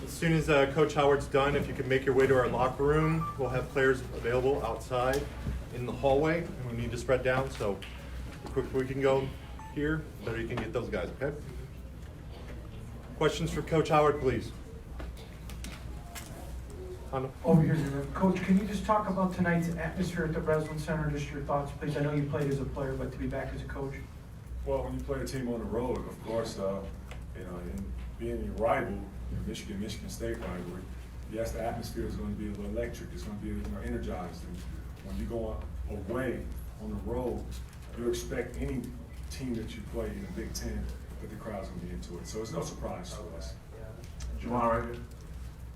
As soon as Coach Howard's done, if you can make your way to our locker room, we'll have players available outside in the hallway, and we need to spread down. So the quicker we can go here, the better you can get those guys, okay? Questions for Coach Howard, please. Hondo? Over here, Coach, can you just talk about tonight's atmosphere at the Breslin Center, just your thoughts, please? I know you played as a player, but to be back as a coach? Well, when you play a team on the road, of course, and being a rival, Michigan State rivalry, yes, the atmosphere is going to be a little electric. It's going to be energized. And when you go away on the road, you expect any team that you play in the Big Ten that the crowd's going to be into it. So it's no surprise to us. Juwan,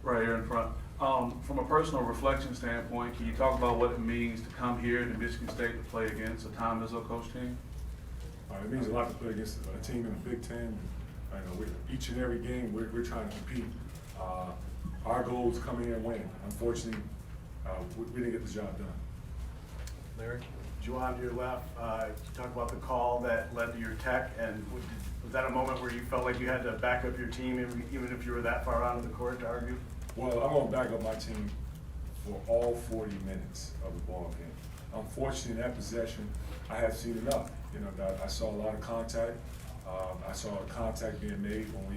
right here in front. From a personal reflection standpoint, can you talk about what it means to come here to Michigan State to play against a Tom Izzo coach team? It means a lot to play against a team in the Big Ten. Each and every game, we're trying to compete. Our goal is come in and win. Unfortunately, we didn't get the job done. Larry? Juwan, to your left, you talk about the call that led to your tech, and was that a moment where you felt like you had to back up your team, even if you were that far out of the court to argue? Well, I'm going to back up my team for all 40 minutes of the ball game. Unfortunately, in that possession, I have seen enough. I saw a lot of contact. I saw contact being made when we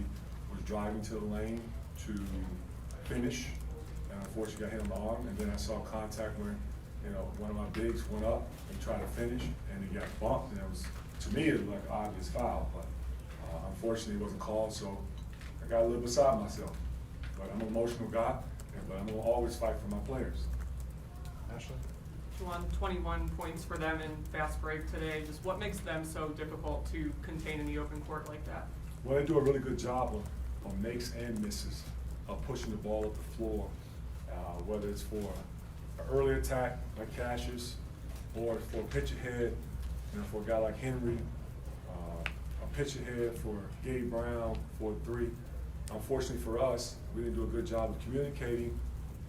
was driving to the lane to finish, and unfortunately got hit on the arm. And then I saw contact when, one of my bigs went up and tried to finish, and he got bumped. And it was, to me, it was like an obvious foul, but unfortunately it wasn't called. So I got a little beside myself. But I'm an emotional guy, but I'm gonna always fight for my players. Ashley? Juwan, 21 points for them in fast break today. Just what makes them so difficult to contain in the open court like that? Well, they do a really good job on makes and misses, of pushing the ball up the floor, whether it's for an early attack like Cassius, or for a pitch ahead, for a guy like Henry, a pitch ahead for Gabe Brown for 3. Unfortunately for us, we didn't do a good job of communicating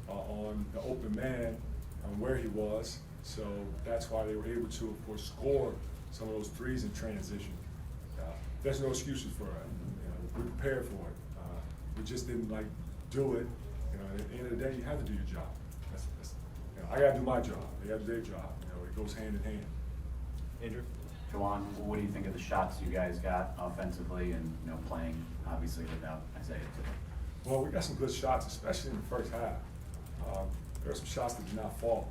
on the open man on where he was. So that's why they were able to, of course, score some of those threes in transition. There's no excuses for it. We prepared for it. We just didn't do it. At the end of the day, you have to do your job. I got to do my job. They got to do their job. It goes hand in hand. Andrew? Juwan, what do you think of the shots you guys got offensively and playing obviously without Isaiah today? Well, we got some good shots, especially in the first half. There are some shots that did not fall.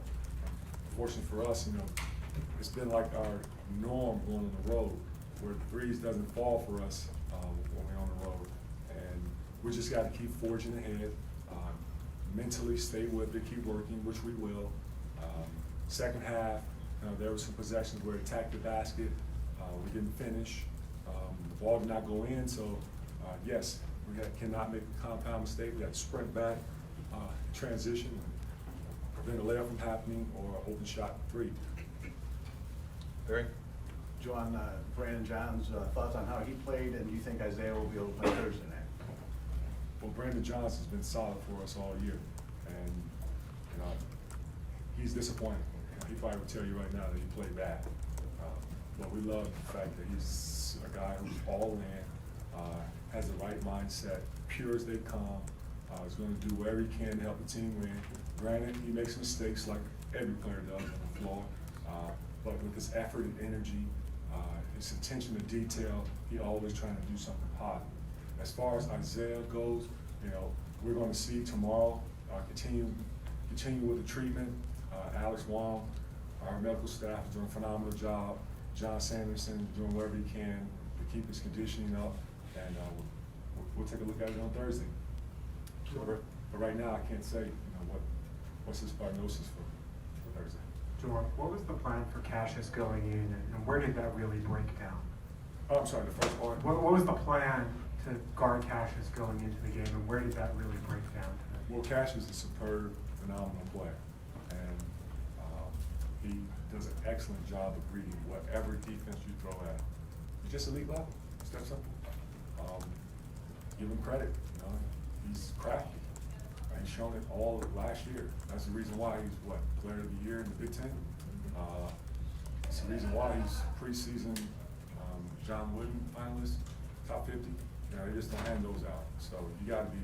Fortunately for us, it's been like our norm going on the road, where threes doesn't fall for us when we're on the road. And we just got to keep forging ahead, mentally stay with it, keep working, which we will. Second half, there were some possessions where we attacked the basket. We didn't finish. The ball did not go in, so yes, we cannot make a compound mistake. We got to sprint back, transition, prevent a layup from happening, or an open shot 3. Barry? Juwan, Brandon John's thoughts on how he played, and do you think Isaiah will be able to play Thursday night? Well, Brandon Johns has been solid for us all year, and he's disappointed. He probably would tell you right now that he played bad. But we love the fact that he's a guy who's all in, has the right mindset, pure as they come, is going to do whatever he can to help the team win. Granted, he makes mistakes like every player does on the floor, but with his effort and energy, his attention to detail, he always trying to do something positive. As far as Isaiah goes, we're going to see tomorrow, continue with the treatment. Alex Wong, our medical staff, is doing a phenomenal job. John Sanderson is doing whatever he can to keep his conditioning up, and we'll take a look at it on Thursday. But right now, I can't say what's his prognosis for Thursday. Juwan, what was the plan for Cassius going in, and where did that really break down? Oh, I'm sorry, the first part? What was the plan to guard Cassius going into the game, and where did that really break down today? Well, Cassius is a superb, phenomenal player, and he does an excellent job of reading whatever defense you throw at him. He's just elite level. It's that simple. Give him credit. He's crafty. He's shown it all last year. That's the reason why he's player of the year in the Big Ten. That's the reason why he's preseason John Wooden finalist, top 50. They just don't hand those out. So you got to be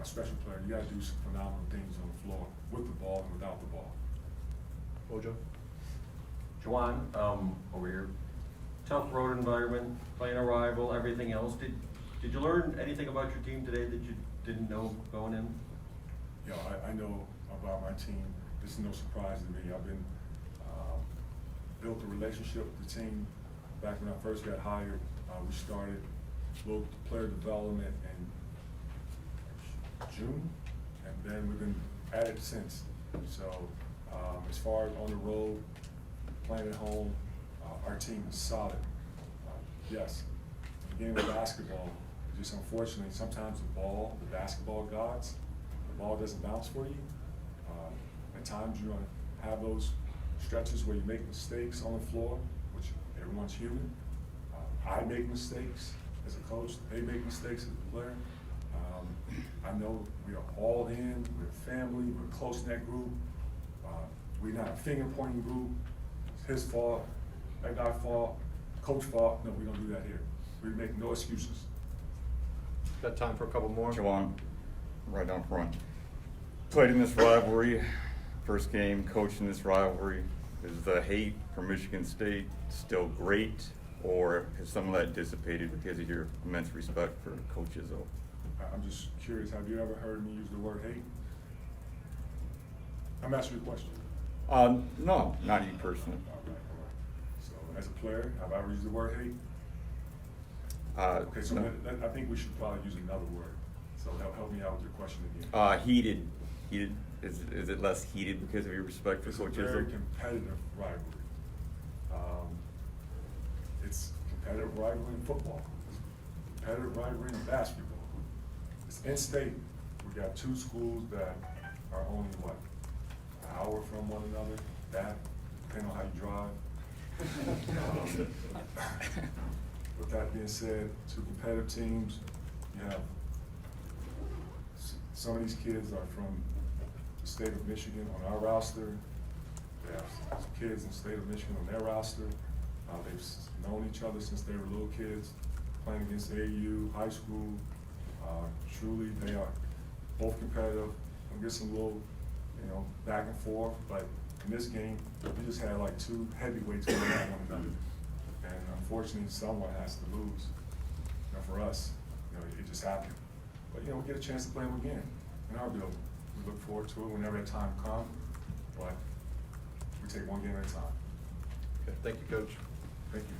a special player, you gotta do some phenomenal things on the floor, with the ball and without the ball. Ojo? Juwan, over here, tough road environment, playing a rival, everything else. Did you learn anything about your team today that you didn't know going in? You know, I know about my team. This is no surprise to me. I've been, built a relationship with the team. Back when I first got hired, we started little player development in June, and then we've been at it since. So, as far as on the road, playing at home, our team is solid. Yes, the game of basketball, just unfortunately, sometimes the basketball gods, the ball doesn't bounce for you. At times you're gonna have those stretches where you make mistakes on the floor, which everyone's human. I make mistakes as a coach, they make mistakes as a player. I know we are all in, we're family, we're a close-knit group. We're not a finger-pointing group. It's his fault, that guy's fault, coach's fault. No, we don't do that here. We make no excuses. Got time for a couple more? Juwan, right down front. Played in this rivalry, first game, coached in this rivalry. Is the hate for Michigan State still great, or has some of that dissipated because of your immense respect for Coach Izzo? I'm just curious, have you ever heard me use the word hate? I'm asking you a question. No, not you personally. All right. So, as a player, have I ever used the word hate? Okay, so no. I think we should probably use another word. So help me out with your question again. Heated. Is it less heated because of your respect for It's Coach a very Izzo? competitive rivalry. It's competitive rivalry in football. It's competitive rivalry in basketball. It's in-state. We got two schools that are only, what, an hour from one another, that, depending on how you drive. With that being said, two competitive teams, you have, some of these kids are from the state of Michigan on our roster. They have some kids in the state of Michigan on their roster. They've known each other since they were little kids, playing against AU, high school. Truly, they are both competitive. We'll get some little, back and forth, but in this game, we just had like two heavyweights going at one another. And unfortunately, someone has to lose. For us, it just happened. But, we get a chance to play them again in our building. We look forward to it whenever that time comes, but we take one game at a time. Okay, thank you, Coach. Thank you.